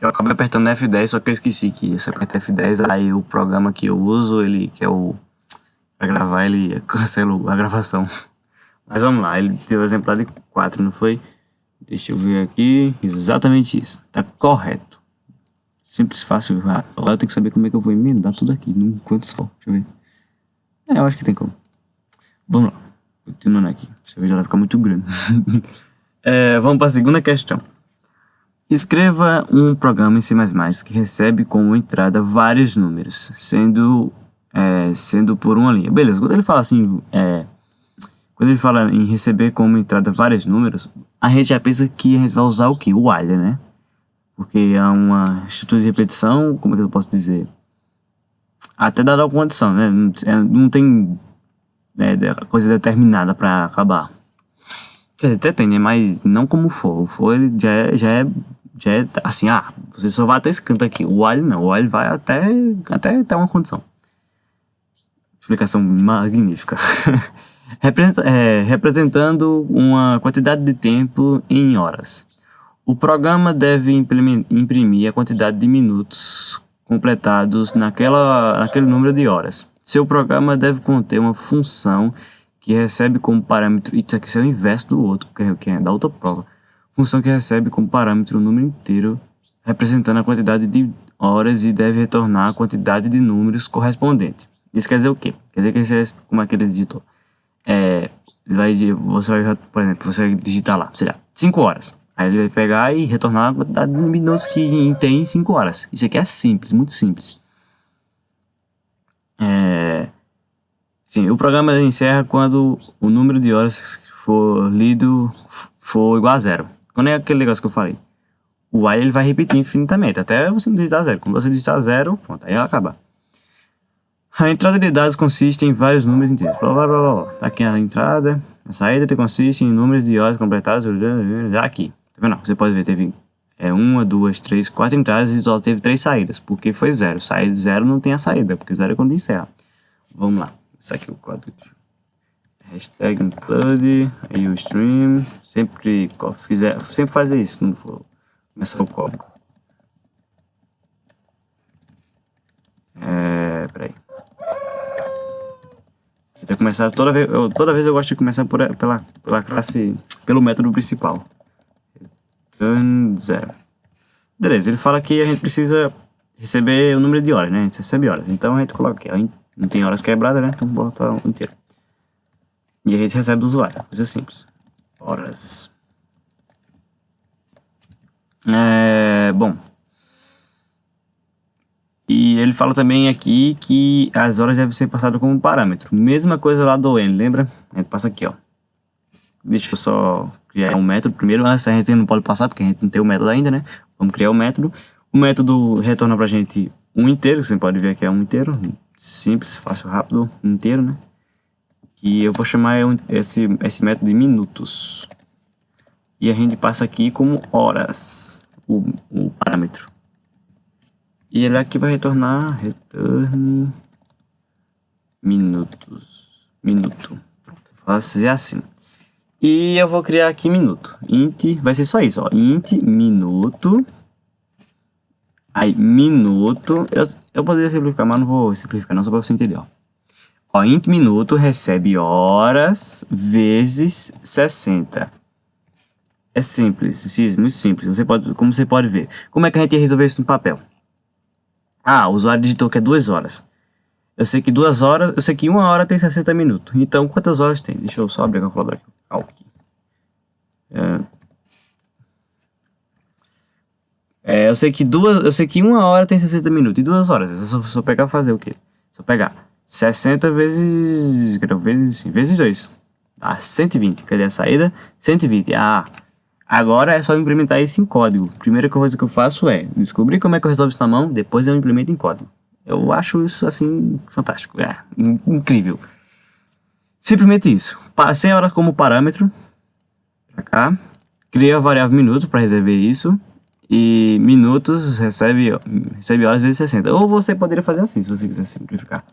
Eu acabei apertando F10, só que eu esqueci que se apertar F10, aí o programa que eu uso, ele que é o pra gravar, ele cancela a gravação. Mas vamos lá, ele deu o exemplar de 4, não foi? Deixa eu ver aqui, exatamente isso, tá correto. Simples, fácil. Agora eu tenho que saber como é que eu vou emendar tudo aqui num canto só. Deixa eu ver. Eu acho que tem como. Vamos lá, continuando aqui. Esse vídeo vai ficar muito grande. Vamos para a segunda questão. Escreva um programa em C++ que recebe como entrada vários números, sendo por uma linha. Beleza, quando ele fala assim, quando ele fala em receber como entrada vários números, a gente já pensa que a gente vai usar o quê? O while, né? Porque é uma estrutura de repetição, como é que eu posso dizer? Até dada a condição, né? Não tem coisa determinada para acabar. Quer dizer, até tem, né? Mas não como for. O for ele já é assim, você só vai até esse canto aqui. O while não, o while vai até uma condição. Explicação magnífica. Representando uma quantidade de tempo em horas. O programa deve imprimir a quantidade de minutos completados naquele número de horas. Seu programa deve conter uma função que recebe como parâmetro... Isso aqui é o inverso do outro, que é da outra prova. Função que recebe como parâmetro o número inteiro, representando a quantidade de horas e deve retornar a quantidade de números correspondente. Isso quer dizer o quê? Quer dizer que como é que ele digitou? Você vai, por exemplo, você vai digitar lá, sei lá, 5 horas. Aí ele vai pegar e retornar a quantidade de minutos que tem em 5 horas. Isso aqui é simples, muito simples. Sim, o programa encerra quando o número de horas que for lido for igual a 0. Quando é aquele negócio que eu falei. O while ele vai repetir infinitamente, até você digitar 0. Quando você digitar 0, pronto, aí vai acabar. A entrada de dados consiste em vários números inteiros. Aqui a entrada, a saída consiste em números de horas completadas. Aqui, tá vendo? Você pode ver, teve 1, 2, 3, 4 entradas e só teve 3 saídas, porque foi 0. Saída 0 não tem a saída, porque 0 é quando encerra. Vamos lá, isso aqui é o código. Hashtag include, aí o stream, sempre fazer isso quando for começar o código. Peraí. Vai começar toda vez eu gosto de começar pela classe, pelo método principal. Return 0. Beleza, ele fala que a gente precisa receber o número de horas, né? A gente recebe horas. Então a gente coloca aqui, não tem horas quebradas, né? Então bota um inteiro. E a gente recebe do usuário, coisa simples. Horas. Bom. E ele fala também aqui que as horas devem ser passadas como parâmetro. Mesma coisa lá do n, lembra? A gente passa aqui, ó. Deixa eu só criar um método primeiro. A gente não pode passar porque a gente não tem o método ainda, né? Vamos criar o método. O método retorna pra gente um inteiro, você pode ver que é um inteiro. Simples, fácil, rápido, um inteiro, né? E eu vou chamar esse método de minutos. E a gente passa aqui como horas, o parâmetro. E ele aqui vai retornar return minutos. Minuto. Pronto, vou fazer assim. E eu vou criar aqui minuto. Int, vai ser só isso, ó. Int minuto. Aí, minuto. Eu poderia simplificar, mas não vou simplificar não, só para você entender, ó. Int minuto recebe horas vezes 60. É simples, sim, muito simples. Como você pode ver. Como é que a gente ia resolver isso no papel? O usuário digitou que é 2 horas. Eu sei que 1 hora tem 60 minutos. Então, quantas horas tem? Deixa eu só abrir a calculadora aqui. Eu sei que 1 hora tem 60 minutos e 2 horas. É só pegar e fazer o quê? Só pegar 60 vezes 2. 120. Cadê a saída? 120. Agora é só implementar isso em código. Primeira coisa que eu faço é descobrir como é que eu resolvo isso na mão, depois eu implemento em código. Eu acho isso assim fantástico, incrível. Simplesmente isso. 100 horas como parâmetro, pra cá. Cria a variável minuto para resolver isso. E minutos recebe horas vezes 60. Ou você poderia fazer assim, se você quiser simplificar.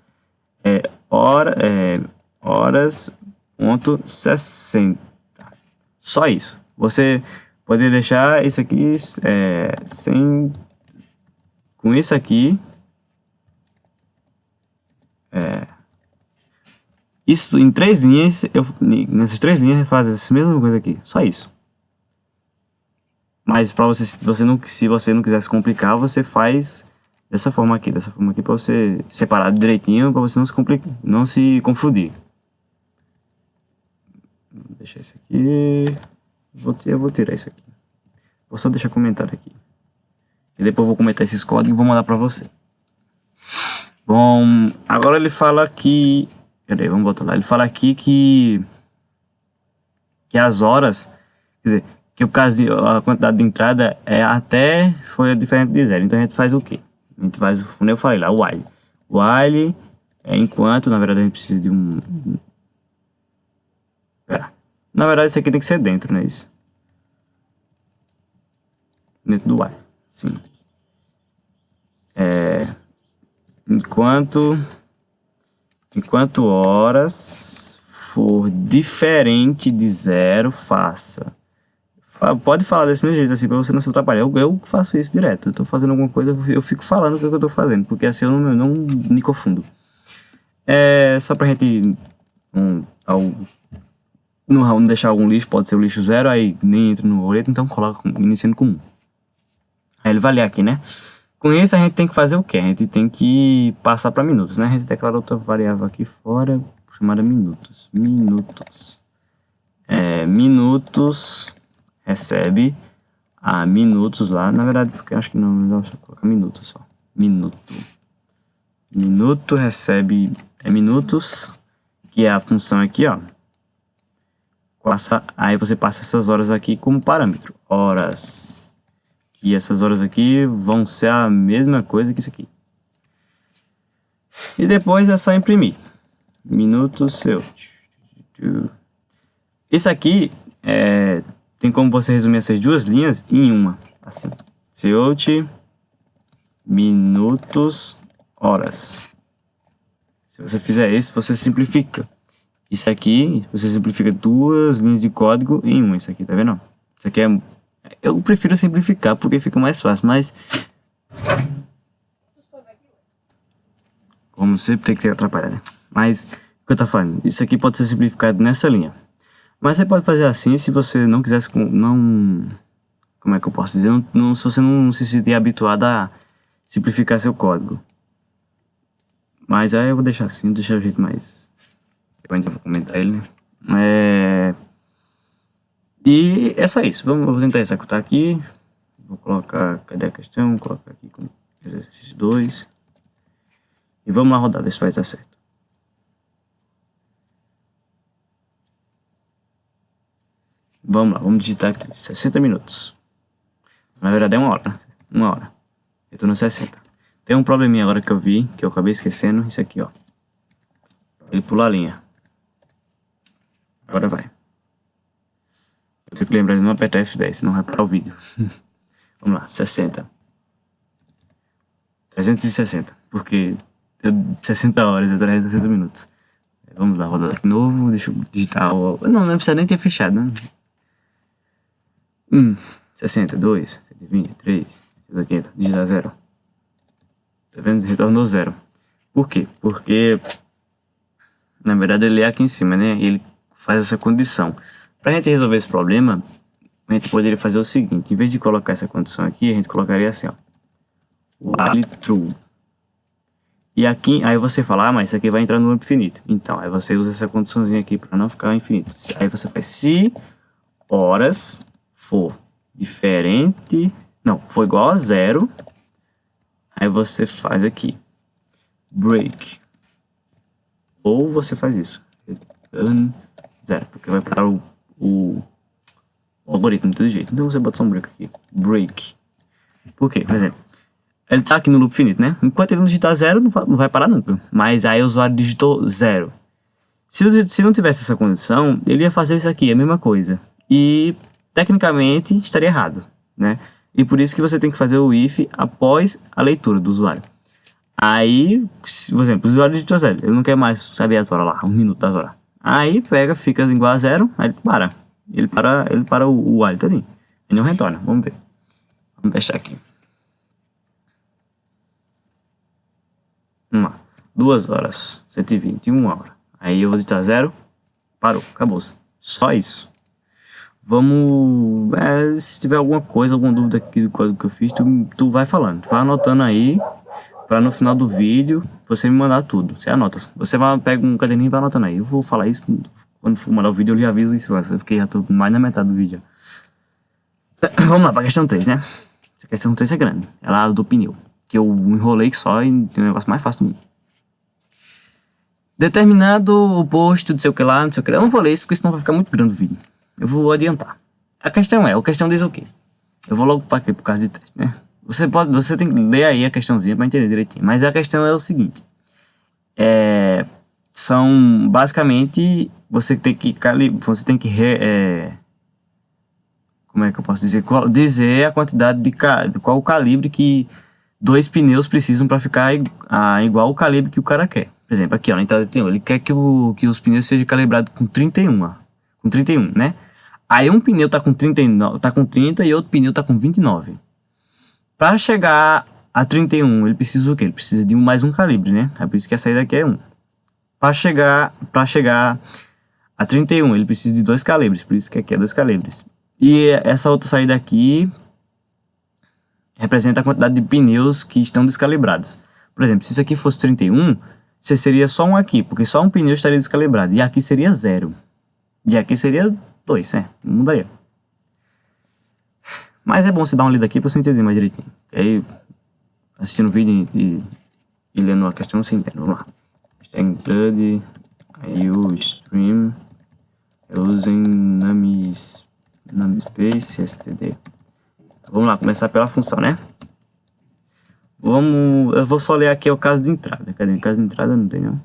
Horas.60. Só isso. Você poderia deixar isso aqui sem com isso aqui, isso em 3 linhas, nessas 3 linhas eu faço essa mesma coisa aqui, só isso. Mas para você, se você não quiser se complicar, você faz dessa forma aqui para você separar direitinho, para você não se confundir. Vou deixar isso aqui, eu vou tirar isso aqui. Vou só deixar comentário aqui. E depois eu vou comentar esses códigos e vou mandar para você. Bom, agora ele fala aqui, peraí, vamos botar lá. Ele fala aqui que as horas, quer dizer, que o caso de a quantidade de entrada foi diferente de 0. Então a gente faz o quê? A gente faz, como eu falei lá, o while. O while é enquanto, na verdade a gente precisa de um... Na verdade isso aqui tem que ser dentro, não é isso? Dentro do while, sim. Enquanto horas for diferente de 0, faça. Pode falar desse mesmo jeito, assim, pra você não se atrapalhar. Eu faço isso direto. Eu tô fazendo alguma coisa, eu fico falando o que eu tô fazendo, porque assim eu não me confundo. Só pra gente não deixar algum lixo, pode ser o lixo 0, aí nem entra no boleto, então coloca iniciando com 1. Aí ele vai ler aqui, né? Com isso a gente tem que fazer o quê? A gente tem que passar para minutos, né? A gente declara outra variável aqui fora, chamada minutos. Minutos recebe a minutos lá, na verdade, porque eu acho que não, melhor só colocar minutos só. Minuto recebe minutos, que é a função aqui, ó. Aí você passa essas horas aqui como parâmetro. Horas. E essas horas aqui vão ser a mesma coisa que isso aqui. E depois é só imprimir. Minuto seu. Isso aqui tem como você resumir essas duas linhas em uma. Assim. Seut, minutos, horas. Se você fizer isso, você simplifica. Isso aqui, você simplifica 2 linhas de código em uma. Isso aqui, tá vendo? Isso aqui eu prefiro simplificar porque fica mais fácil, mas como sempre tem que atrapalhar, né? Mas o que eu tô falando, isso aqui pode ser simplificado nessa linha. Mas você pode fazer assim se você não quisesse, como é que eu posso dizer? Se você não se sentir habituado a simplificar seu código. Mas aí eu vou deixar assim, deixar o jeito mais... Eu ainda vou comentar ele, né? E é só isso. Vou tentar executar aqui. Vou colocar... Cadê a questão? Vou colocar aqui com exercício 2. E vamos lá rodar, ver se vai dar certo. Vamos lá, vamos digitar aqui 60 minutos. Na verdade é 1 hora, né? 1 hora. Eu tô no 60. Tem um probleminha agora que eu vi, que eu acabei esquecendo. Isso aqui, ó. Ele pula a linha. Agora vai. Eu tenho que lembrar de não apertar F10, senão vai parar o vídeo. Vamos lá, 60. 360, porque 60 horas é 360 minutos. Vamos lá, rodar de novo, deixa eu digitar não precisa nem ter fechado, né? 62, 123, 180, digitar 0. Tá vendo? Retornou 0. Por quê? Porque, na verdade, ele é aqui em cima, né? Ele faz essa condição. Pra gente resolver esse problema, a gente poderia fazer o seguinte. Em vez de colocar essa condição aqui, a gente colocaria assim, ó. While true. E aqui, aí você fala, mas isso aqui vai entrar no loop infinito. Então, aí você usa essa condiçãozinha aqui para não ficar infinito. Aí você faz se horas for diferente, não, for igual a 0, aí você faz aqui, break. Ou você faz isso, return 0, porque vai parar o algoritmo de todo jeito. Então você bota só um break aqui, break. Por quê? Por exemplo, ele tá aqui no loop infinito, né? Enquanto ele não digitar 0, não vai parar nunca. Mas aí o usuário digitou 0. Se não tivesse essa condição, ele ia fazer isso aqui, a mesma coisa. E, tecnicamente, estaria errado, né? E por isso que você tem que fazer o if após a leitura do usuário. Aí, por exemplo, o usuário digitou 0. Ele não quer mais saber as horas lá, 1 minuto das horas. Aí, pega, fica igual a 0, aí ele para. Ele para o while todinho. E não retorna. Vamos ver. Vamos testar aqui. 2 horas, 120, 1 hora. Aí eu vou digitar 0, parou, acabou-se. Só isso. Vamos... se tiver alguma coisa, alguma dúvida aqui do código que eu fiz, tu vai falando. Tu vai anotando aí, pra no final do vídeo, você me mandar tudo. Você anota. Você vai, pega um caderninho e vai anotando aí. Eu vou falar isso, quando for mandar o vídeo eu lhe aviso isso. Porque já tô mais na metade do vídeo. Vamos lá, pra questão 3, né? Essa questão 3 é grande. É lá do pneu. Que eu enrolei só e tem um negócio mais fácil do mundo. Determinado o posto, não sei o que lá, não sei o que lá. Eu não vou ler isso porque senão vai ficar muito grande o vídeo. Eu vou adiantar. A questão diz o quê? Eu vou logo para aqui, por causa de teste, né? Você tem que ler aí a questãozinha para entender direitinho. Mas a questão é o seguinte. São, basicamente, você tem que como é que eu posso dizer? Dizer a quantidade de qual o calibre que 2 pneus precisam para ficar igual o calibre que o cara quer. Por exemplo, aqui ó, na entrada tem ele quer que os pneus sejam calibrados com 31, né? Aí um pneu tá com 39, tá com 30 e outro pneu tá com 29. Para chegar a 31, ele precisa o quê? Ele precisa de mais um calibre, né? É por isso que a saída aqui é 1. Para chegar a 31, ele precisa de 2 calibres, por isso que aqui é 2 calibres. E essa outra saída aqui representa a quantidade de pneus que estão descalibrados. Por exemplo, se isso aqui fosse 31, você seria só um aqui, porque só um pneu estaria descalibrado. E aqui seria 0. E aqui seria 2, não mudaria. Mas é bom você dar uma lida aqui para você entender mais direitinho. E aí, assistindo o vídeo e lendo a questão, você entende. Vamos lá. Include aí o stream using namespace std. Vamos lá, começar pela função, né? Eu vou só ler aqui o caso de entrada. Cadê? O caso de entrada não tem, não.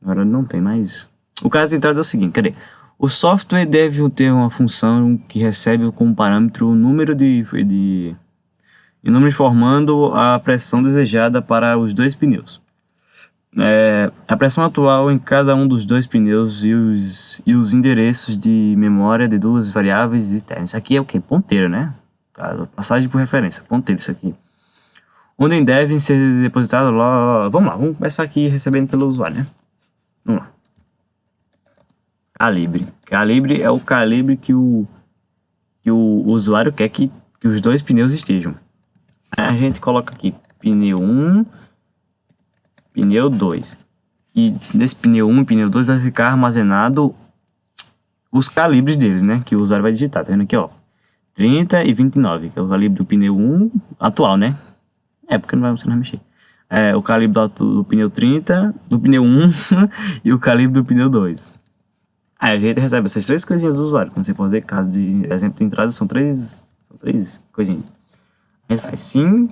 Agora não tem mais. O caso de entrada é o seguinte, cadê? O software deve ter uma função que recebe como parâmetro o número número informando a pressão desejada para os 2 pneus. A pressão atual em cada um dos 2 pneus e os endereços de memória de 2 variáveis internas. Isso aqui é o que? Ponteiro, né? Passagem por referência, ponteiro isso aqui. Onde devem ser depositados lá. Vamos começar aqui recebendo pelo usuário, né? Vamos lá. Calibre. Calibre é o calibre que o usuário quer que os 2 pneus estejam. Aí a gente coloca aqui pneu 1, pneu 2. E nesse pneu 1 e pneu 2 vai ficar armazenado os calibres deles, né? Que o usuário vai digitar. Tá vendo aqui, ó? 30 e 29, que é o calibre do pneu 1 atual, né? Porque você não vai mexer. O calibre do pneu 30, do pneu 1 e o calibre do pneu 2. Aí a gente recebe essas 3 coisinhas do usuário. Como você pode ver, caso de exemplo de entrada, são 3 coisinhas. A gente faz sim,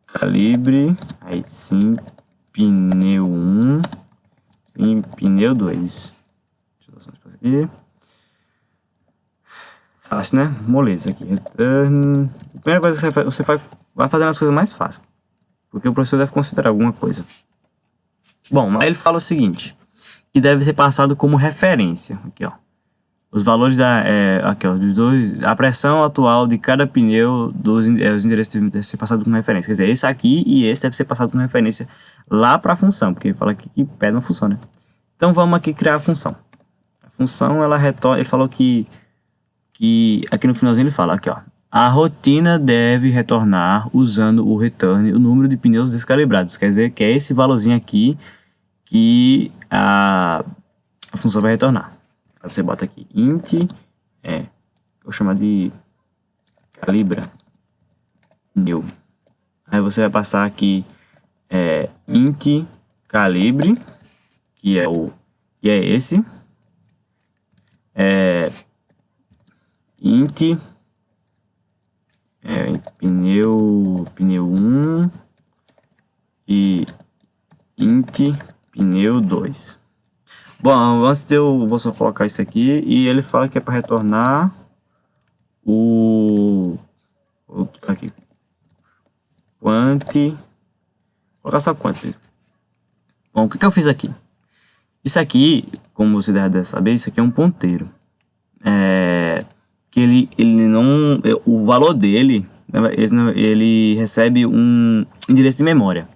calibre, aí sim, pneu 1, sim, pneu 2. Deixa eu dar só um espaço aqui. Fácil, né? Moleza aqui. Return. A primeira coisa que você vai fazendo as coisas mais fáceis. Porque o professor deve considerar alguma coisa. Bom, mas ele fala o seguinte. Que deve ser passado como referência. Aqui, ó. Os valores aqui, ó, dos 2. A pressão atual de cada pneu, os endereços devem ser passados como referência. Quer dizer, esse aqui e esse deve ser passado como referência lá para a função. Porque ele fala aqui que pede uma função, né? Então vamos aqui criar a função. A função, ela retorna. Ele falou que aqui no finalzinho ele fala, aqui ó, a rotina deve retornar usando o return o número de pneus descalibrados, quer dizer que é esse valorzinho aqui que a função vai retornar. Aí você bota aqui int, vou chamar de calibra pneu. Aí você vai passar aqui int calibre, que é esse, int pneu 1 e int pneu 2. Bom, antes eu vou só colocar isso aqui e ele fala que é para retornar vou botar aqui vou colocar só quant. Bom, o que eu fiz aqui? Isso aqui, como você deve saber, isso aqui é um ponteiro. Que ele não... O valor dele, ele recebe um endereço de memória.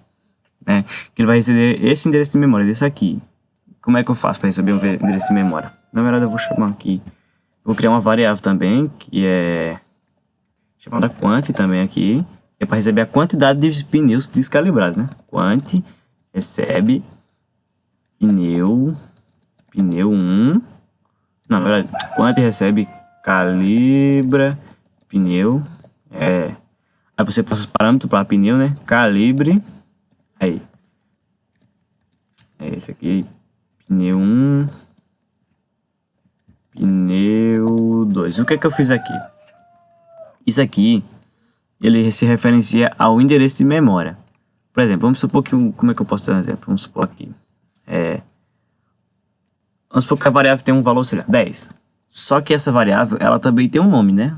né? Que ele vai receber esse endereço de memória, desse aqui. Como é que eu faço para receber o endereço de memória? Na verdade, eu vou chamar aqui, vou criar uma variável também, que é chamada quant também aqui, que é para receber a quantidade de pneus descalibrados, né? Quant recebe pneu 1, não, na verdade, quant recebe calibra pneu, aí você passa os parâmetros para pneu, né? Calibre, aí, é esse aqui, pneu 1, pneu 2. O que é que eu fiz aqui? Isso aqui, ele se referencia ao endereço de memória. Por exemplo, vamos supor que, como é que eu posso dar um exemplo? Vamos supor aqui, vamos supor que a variável tem um valor, sei lá, 10. Só que essa variável, ela também tem um nome, né?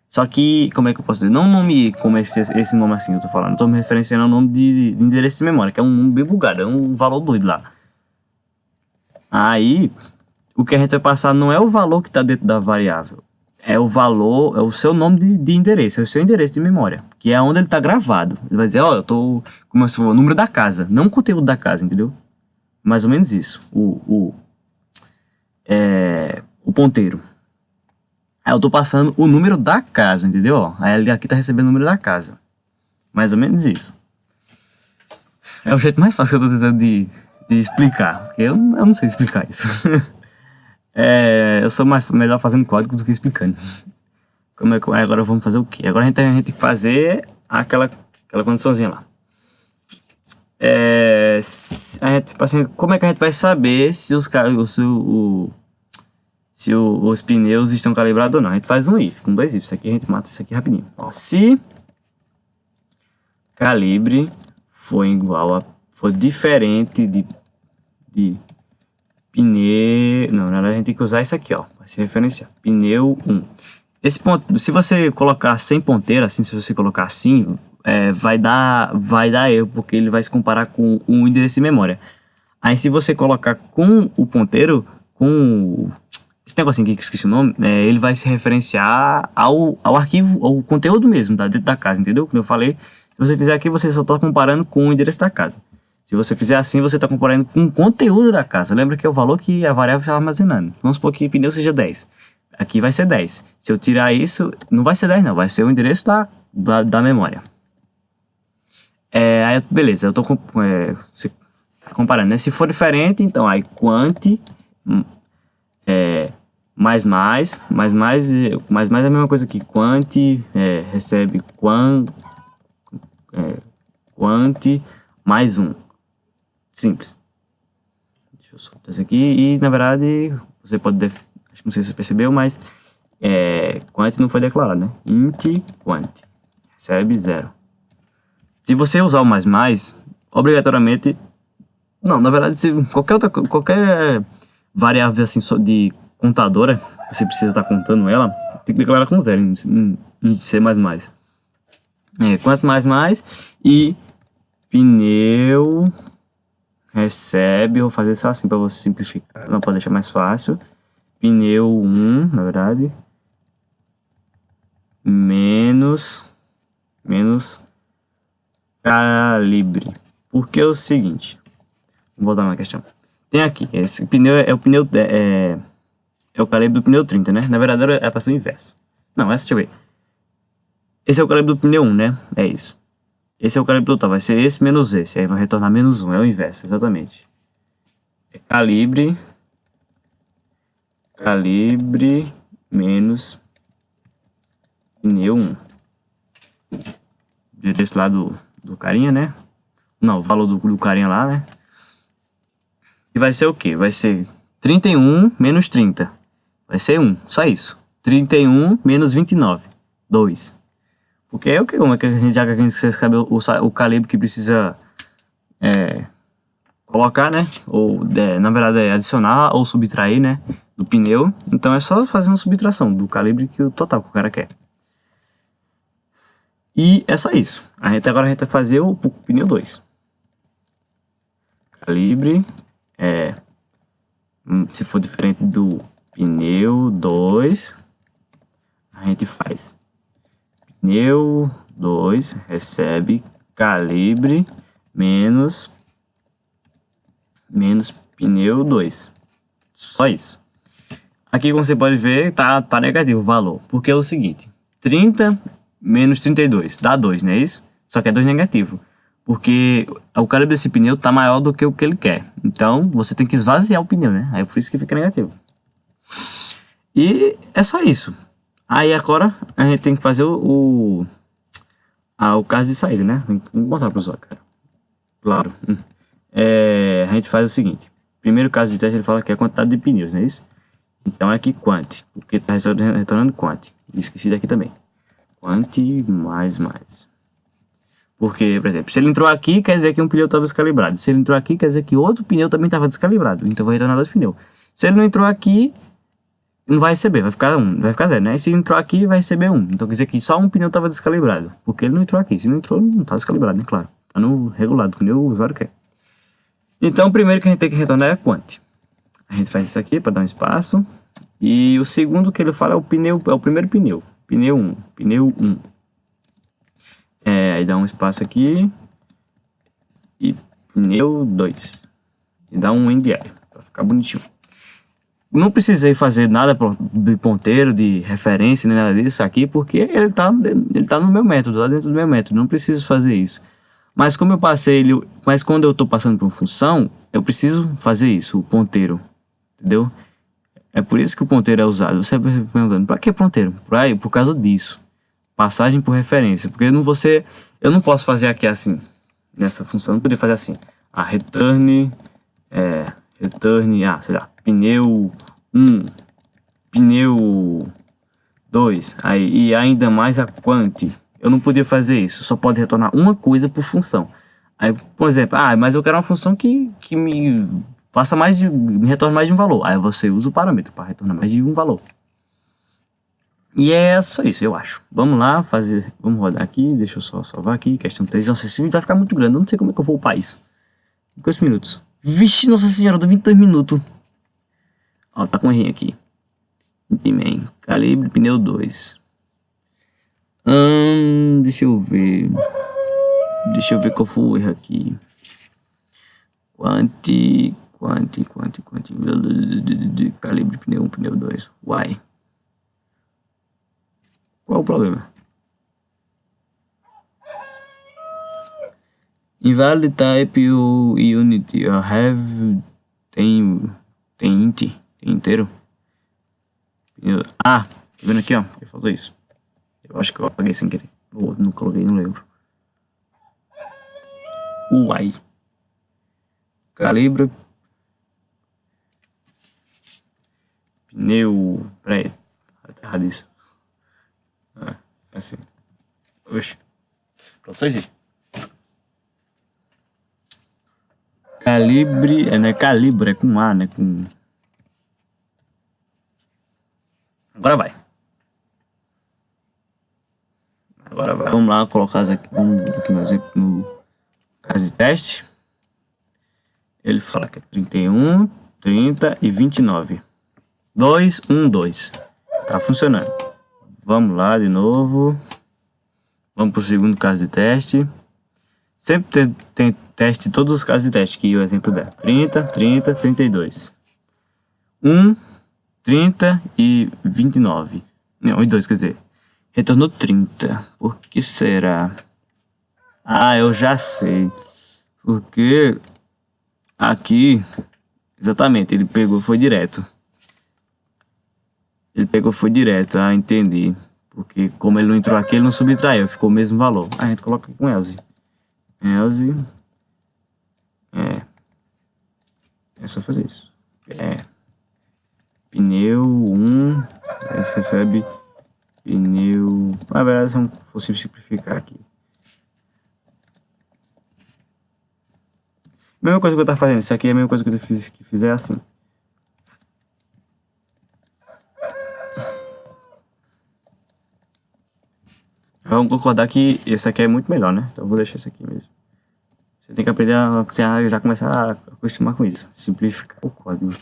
Só que, como é que eu posso dizer? Não um nome como esse nome assim que eu tô falando. Eu tô me referenciando ao nome de endereço de memória, que é um nome bem bugado, é um valor doido lá. Aí, o que a gente vai passar não é o valor que está dentro da variável. É o valor, é o seu nome de endereço, é o seu endereço de memória, que é onde ele está gravado. Ele vai dizer, ó, eu tô, como se for o número da casa, não o conteúdo da casa, entendeu? Mais ou menos isso, o ponteiro. Aí eu tô passando o número da casa, entendeu? Aí ele aqui tá recebendo o número da casa. Mais ou menos isso. É o jeito mais fácil que eu tô tentando de explicar, porque eu não sei explicar isso. Eu sou melhor fazendo código do que explicando. Agora vamos fazer o quê? Agora a gente tem que fazer aquela condiçãozinha lá. Como é que a gente vai saber se os pneus estão calibrados ou não? A gente faz um if, com 2 ifs. Isso aqui a gente mata isso aqui rapidinho. Ó, se calibre for diferente de pneu... Não, na verdade a gente tem que usar isso aqui, ó, para se referenciar. Pneu 1. Esse ponto, se você colocar sem ponteira, assim, se você colocar assim, vai dar erro, porque ele vai se comparar com o endereço de memória. Aí se você colocar com o ponteiro, com esse negocinho aqui que eu esqueci o nome, ele vai se referenciar ao arquivo, ao conteúdo mesmo, dentro da casa, entendeu? Como eu falei, se você fizer aqui, você só está comparando com o endereço da casa. Se você fizer assim, você está comparando com o conteúdo da casa. Lembra que é o valor que a variável está armazenando. Vamos supor que pneu seja 10. Aqui vai ser 10. Se eu tirar isso, não vai ser 10 não, vai ser o endereço da memória. Aí, beleza, eu estou comparando, né? Se for diferente, então aí quant mais é a mesma coisa que quant recebe quant mais 1. Simples. Deixa eu soltar isso aqui e, na verdade, você pode... Acho que não sei se você percebeu, mas quant não foi declarado, né? Int quant recebe 0. Se você usar o mais, obrigatoriamente... Não, na verdade, se qualquer variável assim de contadora, você precisa estar contando ela, tem que declarar com 0 em C++. Quant mais e pneu recebe, vou fazer só assim para você simplificar, não pode deixar mais fácil. Pneu 1, na verdade, menos calibre. Porque é o seguinte, vou voltar na questão. Tem aqui, esse pneu é o calibre do pneu 30, né? Na verdade é para ser o inverso. Não, deixa eu ver. Esse é o calibre do pneu 1, né? É isso. Esse é o calibre total, vai ser esse menos esse, aí vai retornar menos 1, é o inverso, exatamente. É calibre menos pneu 1. Desse lado do carinha, né? Não, o valor do carinha lá, né? E vai ser o que? Vai ser 31 menos 30. Vai ser 1, só isso. 31 menos 29, 2. Porque é o que? Como é que a gente já sabe o calibre que precisa colocar, né? Ou, na verdade, adicionar ou subtrair, né? Do pneu. Então é só fazer uma subtração do calibre que o total que o cara quer. E é só isso. Agora a gente vai fazer o pneu 2. Calibre se for diferente do pneu 2, a gente faz pneu 2 recebe calibre menos pneu 2. Só isso. Aqui, como você pode ver, tá negativo o valor. Porque é o seguinte, 30 menos 32 dá 2, não é isso? Só que é 2 negativo. Porque o calibre desse pneu tá maior do que o que ele quer. Então, você tem que esvaziar o pneu, né? Aí por isso que fica negativo. E é só isso. Aí agora a gente tem que fazer o caso de saída, né? Vou mostrar para o usuário, cara. Claro. A gente faz o seguinte. Primeiro caso de teste ele fala que é a quantidade de pneus, não é isso? Então é aqui quant, porque está retornando quant. Esqueci daqui também. Quant mais. Porque, por exemplo, se ele entrou aqui, quer dizer que um pneu estava descalibrado. Se ele entrou aqui, quer dizer que outro pneu também estava descalibrado. Então vai retornar 2 pneus. Se ele não entrou aqui, não vai receber, vai ficar 0, né? E se entrou aqui, vai receber 1. Então quer dizer que só um pneu estava descalibrado. Porque ele não entrou aqui. Se não entrou, não está descalibrado, né? Claro. Está no regulado, que nem o usuário quer. Então o primeiro que a gente tem que retornar é a quant. A gente faz isso aqui para dar um espaço. E o segundo que ele fala é o pneu, é o primeiro pneu. Pneu 1. Aí dá um espaço aqui. E pneu 2. E dá um NDI, para ficar bonitinho. Não precisei fazer nada de ponteiro, de referência, nem nada disso aqui, porque ele tá no meu método, lá dentro do meu método. Não preciso fazer isso. Mas como eu passei ele, mas quando eu estou passando por uma função, eu preciso fazer isso, o ponteiro, entendeu? É por isso que o ponteiro é usado. Você vai perguntando, para que ponteiro? Por causa disso. Passagem por referência, porque eu não posso fazer aqui assim, nessa função, eu não poderia fazer assim. Return, sei lá, pneu 1, pneu 2, e ainda mais a quant. Eu não podia fazer isso, só pode retornar uma coisa por função. Aí, por exemplo, mas eu quero uma função que me faça me retorne mais de um valor. Aí você usa o parâmetro para retornar mais de um valor. E é só isso, eu acho. Vamos lá vamos rodar aqui, deixa eu só salvar aqui, questão 3. Nossa, esse vídeo vai ficar muito grande, eu não sei como é que eu vou upar isso. 2 minutos. Vixe, nossa senhora, deu 22 minutos. Ó, tá com um errinho aqui. Intiman, calibre, pneu 2. Deixa eu ver qual foi o erro aqui. Quant. Calibre, pneu 1, pneu 2. Uai. Qual o problema? Invalid type unit. Tem inteiro. Tá vendo aqui, ó? Faltou isso. Eu acho que eu apaguei sem querer. Ou não coloquei, não lembro. Uai. Calibre. Pneu. Peraí. Tá errado isso. Assim. Oxi. Pronto, só isso. Calibre. Não é calibre, é com A, né? Agora vai. Vamos lá colocar aqui. Vamos aqui no exemplo, no caso de teste. Ele fala que é 31, 30 e 29. 2, 1, 2. Tá funcionando. Vamos lá de novo. Vamos para o segundo caso de teste. Sempre tem teste em todos os casos de teste, que o exemplo der. 30, 30, 32. 1, 30 e 29. Não, e 2, quer dizer. Retornou 30. Por que será? Eu já sei. Porque aqui, exatamente, ele pegou, foi direto. Entendi. Porque como ele não entrou aqui, ele não subtraiu, ficou o mesmo valor. A gente coloca aqui com else. É só fazer isso. Pneu 1, aí você recebe pneu... Na verdade, se eu fosse simplificar aqui. Mesma coisa que eu tava fazendo, isso aqui é a mesma coisa que eu fizer assim. Vamos concordar que esse aqui é muito melhor, né? Então eu vou deixar esse aqui mesmo. Você tem que aprender a já começar a acostumar com isso. Simplificar o código.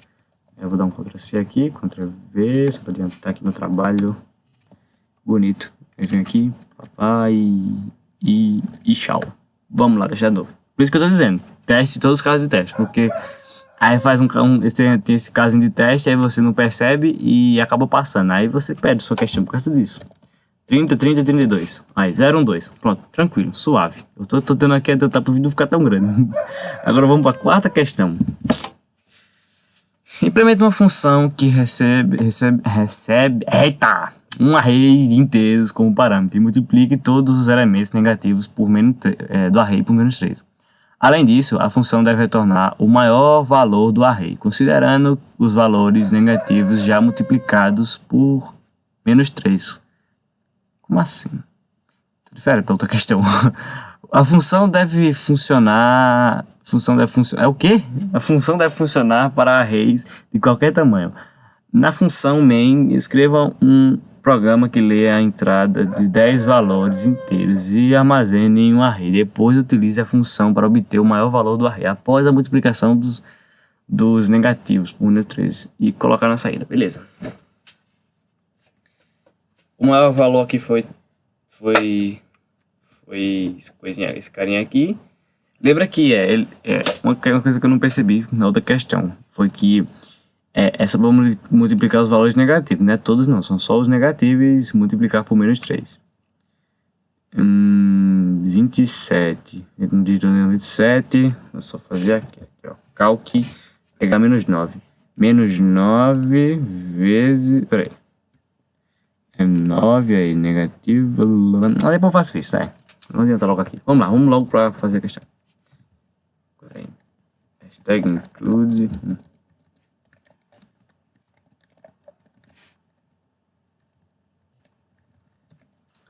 Eu vou dar um Ctrl+C aqui, Ctrl+V, só para adiantar aqui no trabalho. Bonito. Eu venho aqui, papai e tchau. Vamos lá, deixar de novo. Por isso que eu tô dizendo, teste todos os casos de teste, porque aí faz tem esse caso de teste, aí você não percebe e acaba passando. Aí você perde sua questão por causa disso. 30, 30, 32. Aí, 0, 1, 2. Pronto, tranquilo, suave. Eu tô tendo aqui a tentar pro vídeo ficar tão grande. Agora vamos para a quarta questão. Implementa uma função que recebe um array de inteiros como parâmetro e multiplique todos os elementos negativos do array por menos 3. Além disso, a função deve retornar o maior valor do array, considerando os valores negativos já multiplicados por menos 3. Como assim? Diferente da outra questão. A função deve funcionar... É o quê? A função deve funcionar para arrays de qualquer tamanho. Na função main, escreva um programa que lê a entrada de 10 valores inteiros e armazene em um array. Depois utilize a função para obter o maior valor do array após a multiplicação dos negativos por menos 3 e colocar na saída. Beleza. O maior valor aqui foi esse carinha aqui. Lembra que uma coisa que eu não percebi na outra questão foi que é só para multiplicar os valores negativos, né? Todos não, são só os negativos multiplicar por menos 3. 27. No dígito 27, vou só fazer aqui ó. Calque, pegar menos 9. Menos 9 vezes. Peraí. É 9 aí, negativo. Depois eu faço isso, tá? Não adianta logo aqui. Vamos lá, vamos logo para fazer a questão. Peraí. Hashtag include.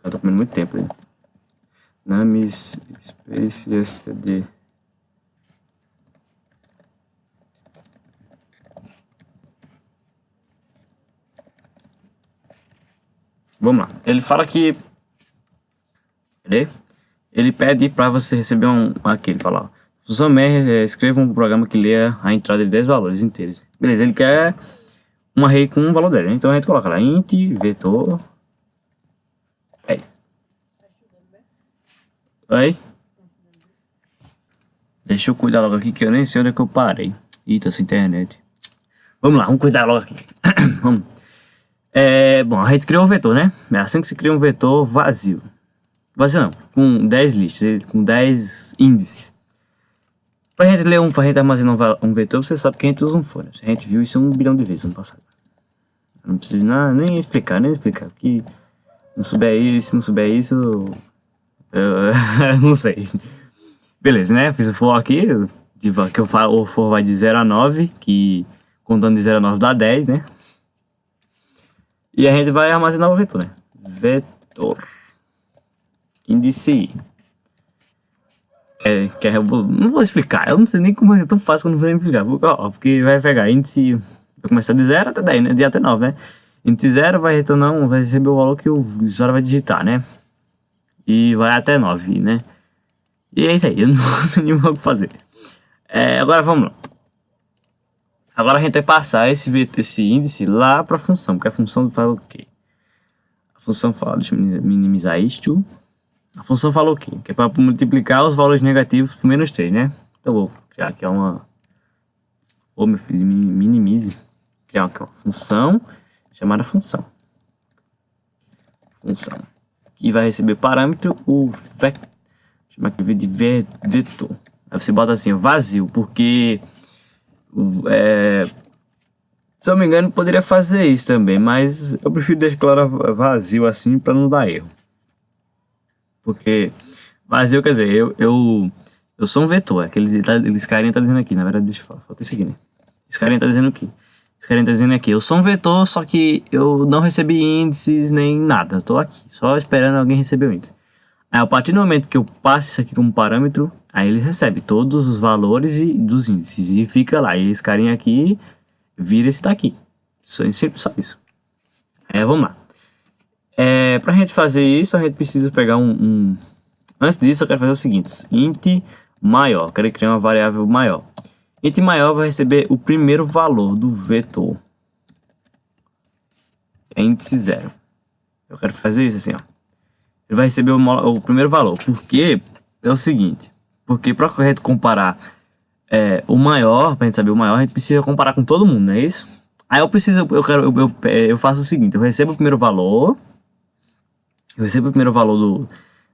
Eu tô comendo muito tempo aí. Names Space STD. Vamos lá. Ele fala que... Cadê? Ele pede para você receber aqui, ele fala, ó. Função main, escreva um programa que lê a entrada de 10 valores inteiros. Beleza, ele quer um array com um valor dele. Então a gente coloca lá, int, vetor, 10. Oi? Deixa eu cuidar logo aqui que eu nem sei onde é que eu parei. Eita, essa internet. Vamos lá, vamos cuidar logo aqui. Vamos. Bom, a gente criou um vetor, né? É assim que se cria um vetor vazio. Vazio não, com 10 listas, com 10 índices. Pra gente armazenar um vetor, você sabe que a gente usa um for. A gente viu isso 1 bilhão de vezes no passado. Não precisa nem explicar, porque se não souber isso, eu não sei. Beleza, né? Fiz o for aqui, que eu falo, o for vai de 0 a 9, que contando de 0 a 9 dá 10, né? E a gente vai armazenar o vetor, né? Vetor. Índice I. Não vou explicar, eu não sei nem como é tão fácil que eu não vou nem explicar. Porque vai pegar índice, vai começar de 0 até 10, né? De até 9, né? Índice 0 vai receber o valor que o usuário vai digitar, né? E vai até 9, né? E é isso aí, eu não tenho nem o que fazer. Agora vamos lá. Agora a gente vai passar esse índice lá para a função, porque a função fala o quê? A função fala, deixa eu minimizar isto. A função fala o quê? Que é para multiplicar os valores negativos por menos 3, né? Então vou criar aqui uma... Ô meu filho, minimize. Criar aqui uma função chamada função. Função. Que vai receber parâmetro o vetor. Chama aqui de vetor. Aí você bota assim, vazio, porque... se eu não me engano, poderia fazer isso também, mas eu prefiro deixar vazio assim para não dar erro. Porque vazio quer dizer, eu sou um vetor, esse carinha tá dizendo aqui, na verdade, deixa eu falar, falta isso aqui, né? Esse carinha tá dizendo aqui. Esse carinha tá dizendo aqui, eu sou um vetor, só que eu não recebi índices nem nada, eu tô aqui, só esperando alguém receber o índice. Aí, a partir do momento que eu passo isso aqui como parâmetro, aí ele recebe todos os valores dos índices e fica lá. E esse carinha aqui vira esse daqui. Só isso. Vamos lá. Pra gente fazer isso, a gente precisa pegar Antes disso, eu quero fazer o seguinte. Int maior. Quero criar uma variável maior. Int maior vai receber o primeiro valor do vetor. É índice 0. Eu quero fazer isso assim, ó. Ele vai receber o primeiro valor, porque é o seguinte, Porque para correto comparar o maior, pra gente saber o maior, a gente precisa comparar com todo mundo, não é isso? Aí eu faço o seguinte, eu recebo o primeiro valor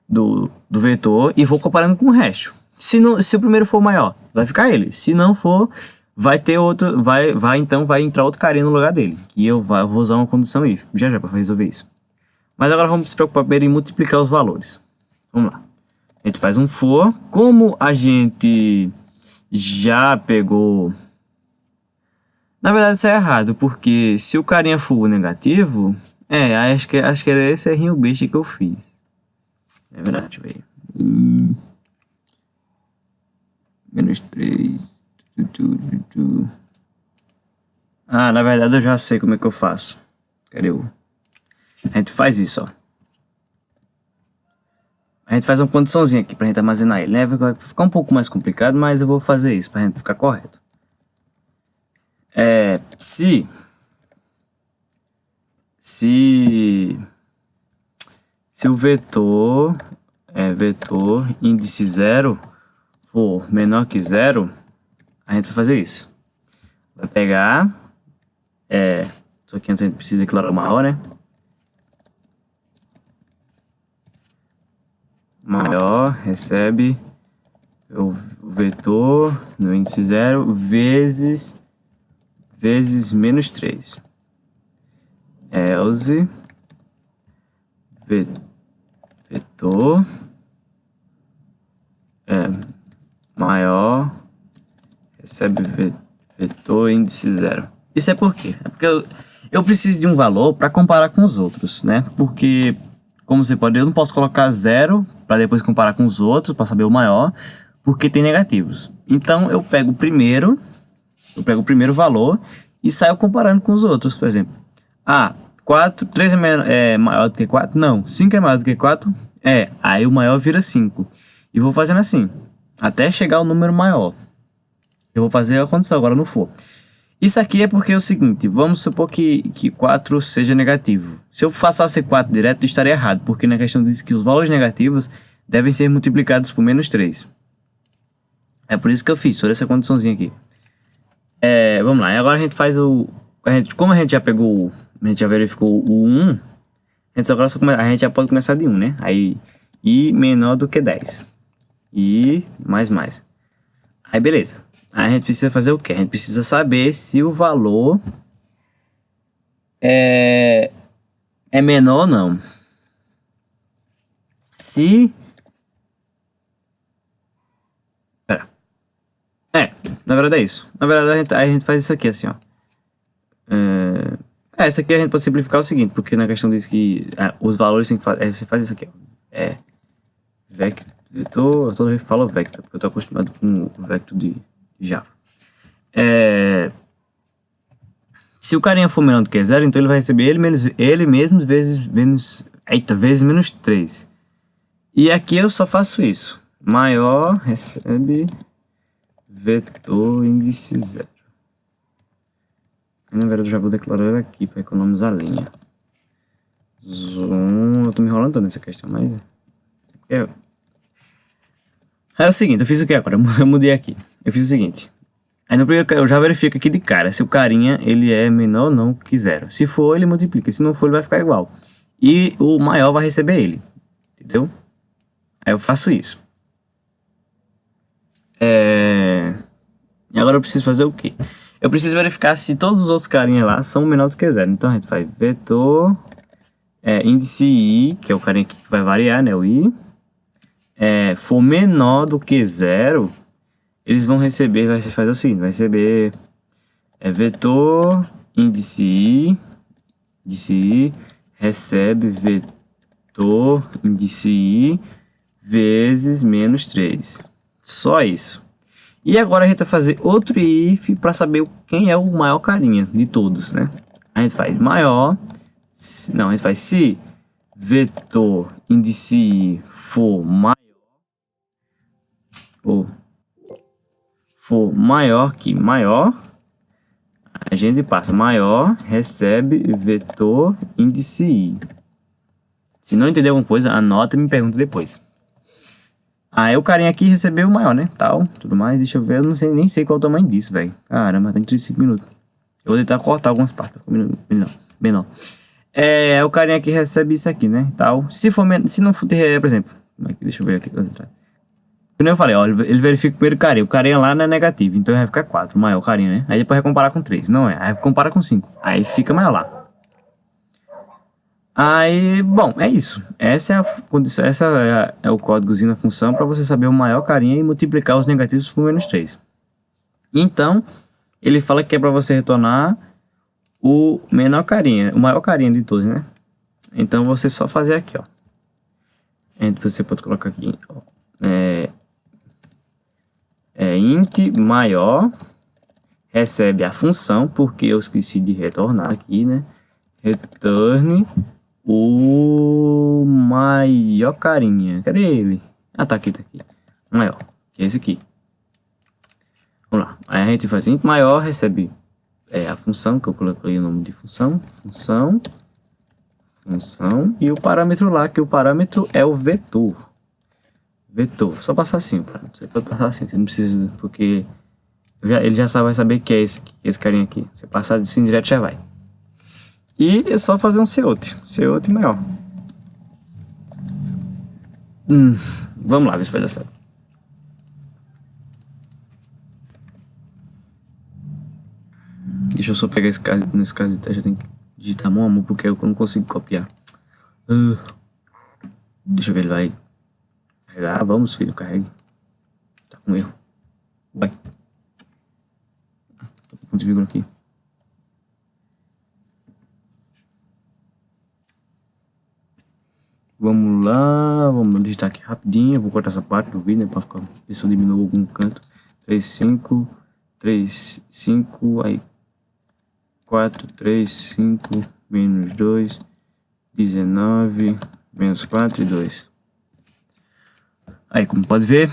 do vetor e vou comparando com o resto. Se o primeiro for maior, vai ficar ele. Se não for, vai ter outro, então vai entrar outro carinha no lugar dele. E eu vou usar uma condição if, já para resolver isso. Mas agora vamos se preocupar primeiro em multiplicar os valores. Vamos lá. A gente faz um for. Como a gente já pegou... Na verdade isso é errado, porque se o carinha for negativo... acho que era esse errinho besta que eu fiz. É verdade, velho. Menos 3. Ah, na verdade eu já sei como é que eu faço. Cadê o... A gente faz isso, ó. A gente faz uma condiçãozinha aqui pra gente armazenar ele, né? Vai ficar um pouco mais complicado, mas eu vou fazer isso pra gente ficar correto. Se o vetor índice 0 for menor que 0, a gente vai fazer isso. Vai pegar, isso aqui a gente precisa declarar maior, né? Maior recebe o vetor no índice 0 vezes menos 3. Else vetor maior recebe vetor índice 0. Isso é por quê? É porque eu preciso de um valor para comparar com os outros, né? Porque, como você pode ver, eu não posso colocar 0 para depois comparar com os outros, para saber o maior, porque tem negativos. Então eu pego o primeiro valor e saio comparando com os outros, por exemplo. 3 é maior do que 4? Não. 5 é maior do que 4? Aí o maior vira 5. E vou fazendo assim, até chegar ao número maior. Eu vou fazer a condição agora no for. Isso aqui é porque é o seguinte, vamos supor que 4 seja negativo. Se eu passasse 4 direto, estaria errado, porque na questão diz que os valores negativos devem ser multiplicados por menos 3. É por isso que eu fiz toda essa condiçãozinha aqui. Vamos lá, e agora a gente faz como a gente já pegou, a gente já verificou o 1, a gente já pode começar de 1, né? Aí, i menor do que 10. E mais. Aí, beleza. Aí a gente precisa fazer o quê? A gente precisa saber se o valor é menor ou não. Na verdade é isso. Na verdade a gente faz isso aqui assim, ó. Isso aqui a gente pode simplificar o seguinte, porque na questão diz que os valores tem que fazer. Você faz isso aqui, ó. Vetor, eu toda vez falo vector, porque eu tô acostumado com o vector de Java. Se o carinha for menor do que 0, então ele vai receber ele mesmo vezes menos 3. E aqui eu só faço isso. Maior recebe vetor índice 0. Na verdade eu já vou declarar aqui para economizar a linha. Zoom, eu tô me enrolando tanto nessa questão, mas é o seguinte, eu fiz o que agora? Eu mudei aqui. Eu fiz o seguinte. Aí no primeiro eu já verifico aqui de cara se o carinha ele é menor ou não que 0. Se for, ele multiplica. Se não for, ele vai ficar igual. E o maior vai receber ele. Entendeu? Aí eu faço isso. E agora eu preciso fazer o quê? Eu preciso verificar se todos os outros carinhas lá são menores que 0. Então a gente faz vetor índice i, que é o carinha que vai variar, né? O i. For menor do que 0, eles vão receber, vai fazer o seguinte, vai receber vetor índice i recebe vetor índice i vezes menos 3. Só isso. E agora a gente vai fazer outro if para saber quem é o maior carinha de todos, né? A gente faz maior, não, a gente faz se vetor índice i for maior que maior, a gente passa maior recebe vetor índice i. Se não entender alguma coisa, anota e me pergunta depois. Aí o carinha aqui recebeu o maior, né? Tal, tudo mais. Deixa eu ver, eu não sei, nem sei qual é o tamanho disso, velho. Caramba, tem 35 minutos. Eu vou tentar cortar algumas partes pra ficar menor. O carinha aqui recebe isso aqui, né? Tal. Se for se não for, por exemplo, deixa eu ver aqui. Como eu falei, ó, ele verifica o primeiro carinha. O carinha lá não é negativo, então vai ficar 4, o maior carinha, né? Aí depois vai comparar com 3. Não é, aí compara com 5. Aí fica maior lá. Aí, bom, é isso. Essa é a condição, é o códigozinho da função para você saber o maior carinha e multiplicar os negativos por menos 3. Então, ele fala que é para você retornar o menor carinha, o maior carinha de todos, né? Então, você só fazer aqui, ó. Você pode colocar aqui, ó. Int maior recebe a função, porque eu esqueci de retornar aqui, né? Returne o maior carinha. Cadê ele? Ah, tá aqui, tá aqui. Maior, que é esse aqui. Vamos lá. Aí a gente faz int maior, recebe a função, que eu coloquei o nome de função. Função. E o parâmetro lá, que o parâmetro é o vetor. Vetor. Só passar assim, você pode passar assim, você não precisa, porque ele já vai saber que é esse carinha aqui. Você passar assim direto já vai. E é só fazer um cout maior. Vamos lá ver se vai dar certo. Deixa eu só pegar esse caso. Nesse caso de teste eu tenho que digitar mão a mão, porque eu não consigo copiar. Deixa eu ver, ele vai carregar. Vamos, filho, carregue. Tá com erro. Vai. Tô com ponto de vírgula aqui. Vamos lá, vamos digitar aqui rapidinho. Vou cortar essa parte do vídeo, né, pra ficar, ver se eu diminuo algum canto. 3, 5, 3, 5, aí 4, 3, 5, menos 2, 19, menos 4 e 2. Aí, como pode ver,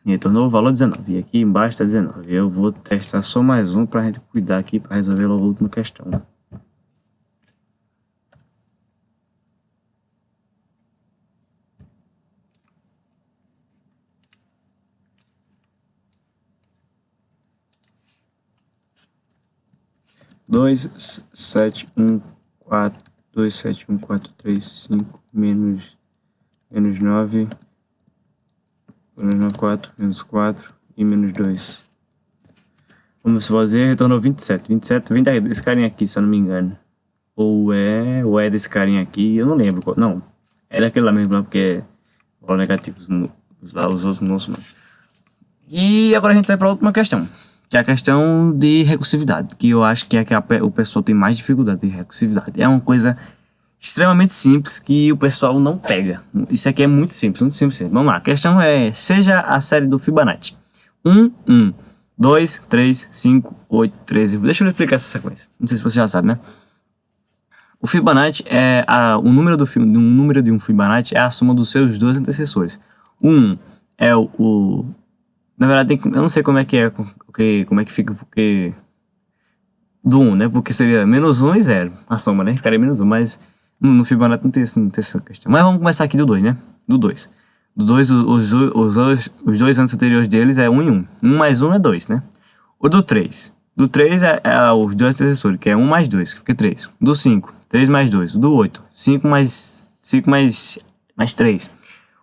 retornou o valor 19. E aqui embaixo está 19. Eu vou testar só mais um para a gente cuidar aqui para resolver logo a última questão. 2, 7, 1, 4, 2, 7, 1, 4, 3, 5, menos 9, menos 4, menos 4 e menos 2. Vamos fazer, retornou 27. 27 vem desse carinha aqui, se eu não me engano. Ou é desse carinha aqui, eu não lembro. Não, é daquele lá mesmo, porque é valor negativo, os outros não são. E agora a gente vai para a última questão, que é a questão de recursividade, que eu acho que é que o pessoal tem mais dificuldade de recursividade. É uma coisa extremamente simples que o pessoal não pega. Isso aqui é muito simples, muito simples. Vamos lá, a questão é, seja a série do Fibonacci. 1, 1, 2, 3, 5, 8, 13. Deixa eu explicar essa sequência. Não sei se você já sabe, né? O Fibonacci é o número de um Fibonacci é a soma dos seus dois antecessores. 1 é na verdade, eu não sei como é que fica, porque do 1, né? Porque seria menos 1 e 0, a soma, né? Ficaria menos 1, mas no Fibonacci não tem essa questão. Mas vamos começar aqui do 2, né? Do 2. Do 2, os dois antes anteriores deles é 1 e 1. 1 mais 1 é 2, né? O do 3. Do 3 é os dois antecessores, que é 1 mais 2, que fica 3. Do 5, 3 mais 2. O do 8, 5 mais 3.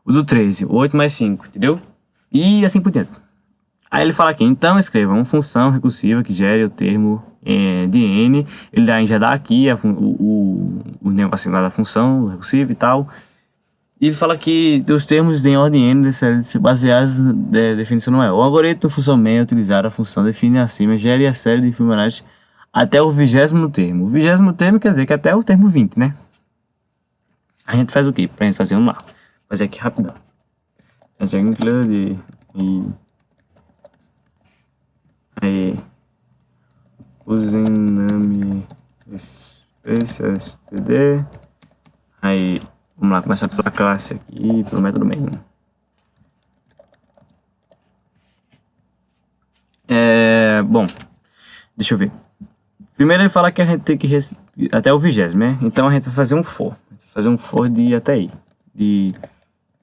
O do 13, 8 mais 5, entendeu? E assim por diante. Aí ele fala aqui, então escreva uma função recursiva que gere o termo de n. Ele já dá aqui o negócio lá da função recursiva e tal. E ele fala que os termos em ordem n baseados na definição não é. O algoritmo da função main é utilizar a função definida acima, gere a série de Fibonacci até o 20º termo. O 20º termo quer dizer que até o termo 20, né? A gente faz o quê? Pra gente fazer, vamos lá. Fazer aqui rapidão. A gente inclui aí usem name std. Aí vamos lá, começar pela classe aqui, pelo método main. Bom, deixa eu ver. Primeiro ele fala que a gente tem que até o 20º, né? Então a gente vai fazer um for. Fazer um for de até aí.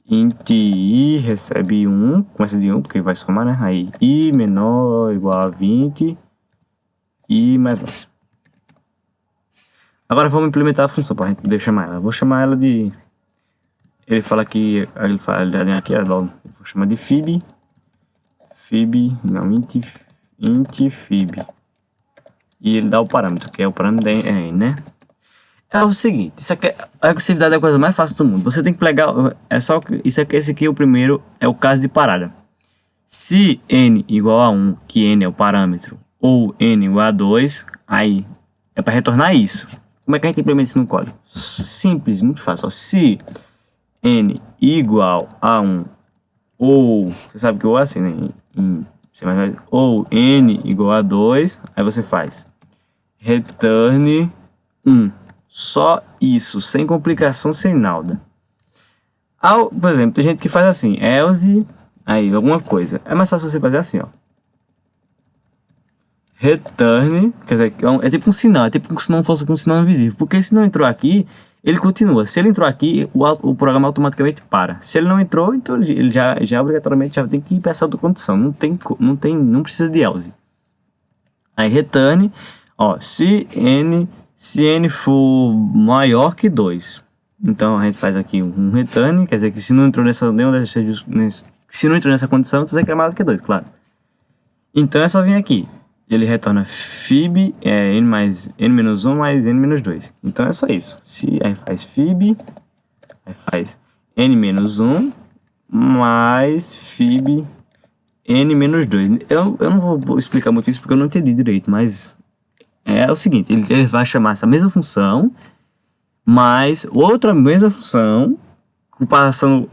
int i recebe 1, começa de 1 porque vai somar, né? Aí i menor ou igual a 20 e mais. Agora vamos implementar a função para a gente poder chamar ela. Eu vou chamar ela de... Ele fala que... Ele fala aqui, eu vou chamar de fib. Não, int fib. E ele dá o parâmetro, que é o parâmetro da n, né? É o seguinte, isso aqui, a recursividade é a coisa mais fácil do mundo. Você tem que pegar, esse aqui é o primeiro, é o caso de parada. Se n igual a 1, que n é o parâmetro, ou n igual a 2, aí é para retornar isso. Como é que a gente implementa isso no código? Simples, muito fácil. Ó. Se n igual a 1, ou, você sabe que o é assim, né? Ou n igual a 2, aí você faz return 1. Só isso, sem complicação, sem nada. Por exemplo, tem gente que faz assim, else, aí alguma coisa. É mais fácil você fazer assim, ó. Return, quer dizer, é tipo um sinal, é tipo se não fosse um sinal invisível. Porque se não entrou aqui, ele continua. Se ele entrou aqui, o programa automaticamente para. Se ele não entrou, então ele já obrigatoriamente já tem que ir para essa outra condição. Não precisa de else. Aí return, ó, se n for maior que 2. Então a gente faz aqui um return, quer dizer que se não entrou nessa condição, você quer maior do que 2, claro. Então é só vir aqui. Ele retorna fib n-1 mais n-2. Então é só isso. Se aí faz fib, aí faz n-1 mais fib n-2. Eu não vou explicar muito isso porque eu não entendi direito, mas é o seguinte, ele vai chamar essa mesma função, mais outra mesma função, passando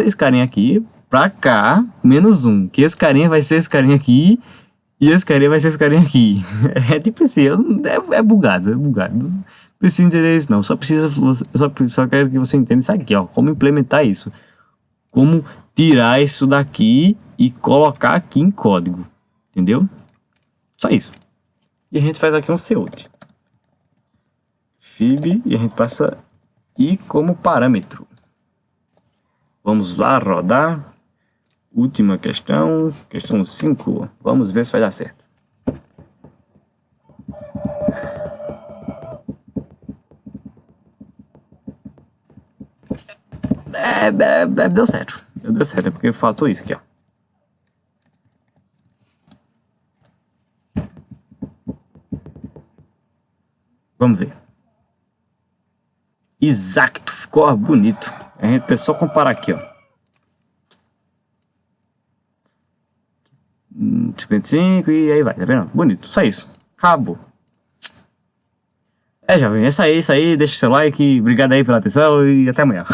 esse carinha aqui, pra cá, -1, que esse carinha vai ser esse carinha aqui, e esse carinha vai ser esse carinha aqui. É tipo assim, é bugado. Não precisa entender isso não, só quero que você entenda isso aqui, ó, como implementar isso. Como tirar isso daqui e colocar aqui em código, entendeu? Só isso. E a gente faz aqui um cout. Fib, e a gente passa i como parâmetro. Vamos lá rodar. Última questão, questão 5. Vamos ver se vai dar certo. Deu certo. Deu certo, é porque faltou isso aqui, ó. Vamos ver. Exato, ficou bonito. A gente é só comparar aqui, ó. 55 e aí vai, tá vendo? Bonito, só isso. Acabou. Jovem, é isso aí, deixa seu like, obrigado aí pela atenção e até amanhã.